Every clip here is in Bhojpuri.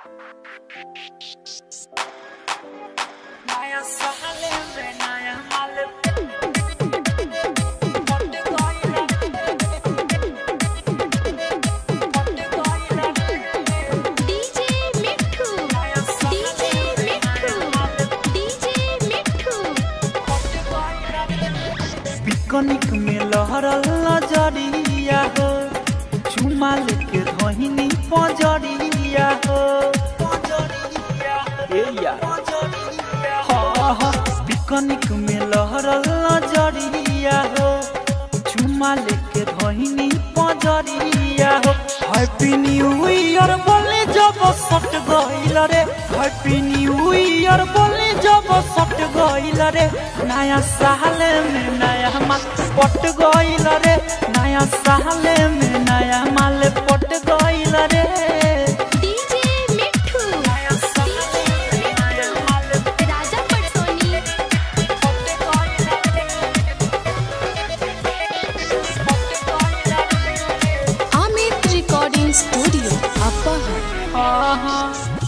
नया साल में नया माल पिकनिक में लहरल नजरिया हो, चुमा लेके धोहिनी पजरिया हो। पिकनिक में लहरल नजरिया हो, चुमा लेके धोहिनी पजरिया हो। हैप्पी न्यू ईयर बोले जब सट गइल रे, हैप्पी न्यू ईयर बोले जब सट गइल रे। नया साल में नया माल पट गइल रे, नया साल में नया माल पट गइल रे। डीजे मिठू नया साल में नया माल राजा पटसोनी अमित रिकॉर्डिंग स्टूडियो अपर।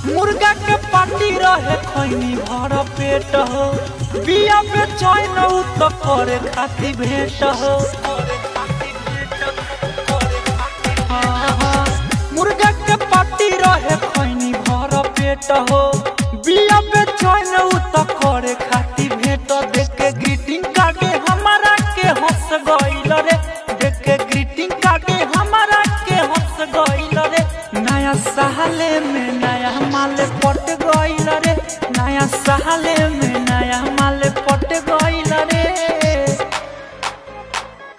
मुर्गा के पार्टी रहे खैनी भर पेट हो, बिया पे चैन तो करे खाती भेंट हो। मुर्गा के पार्टी रहे खैनी भर पेट हो, बिया पे चैन तो करे खाती भेंट। देख के ग्रीटिंग कार्ड हमारा के हंस गइल रे, देख के ग्रीटिंग कार्ड हमारा के हंस गइल रे। नया साल में नया माल पट गइल रे, नया साल में नया माल पट गइल रे।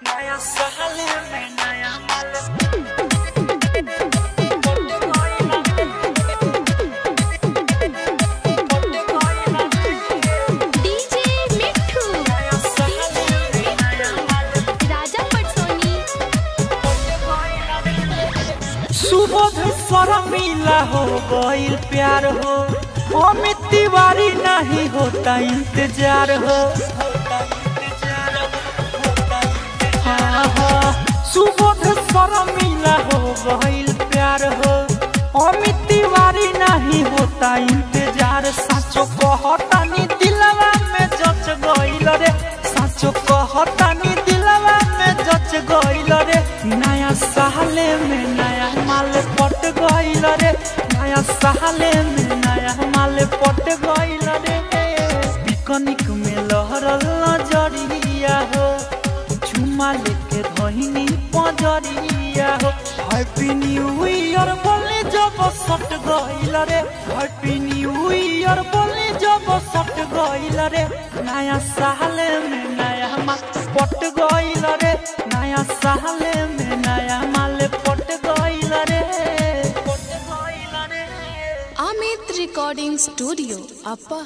नया साल में नया माल डीजे मिठू राजा पटसोनी सुबोध शर्मिला हो गइल प्यार हो, अमित तिवारी नहीं होता इंतजार हो। सुबोध शर्मिला हो गइल प्यार हो, अमित तिवारी नहीं होता इंतजार। साचो कहतानी दिलवा में जच गइल रे, साचो कहतानी दिलवा में जच गइल रे। नया साल में नया माल पट गइल रे, नया साल में नया माल पट गइल रे। पिकनिक में लहरल नजरिया हो, चुमा लेके धोहिनी पजरिया हो। हैप्पी न्यू ईयर बोले जब सट गइल रे, हैप्पी न्यू ईयर बोले जब सट गइल रे। नया साल में नया माल पट गइल रे, नया साल में नया माल पट गइल रे। अमित रिकॉर्डिंग स्टूडियो अपर।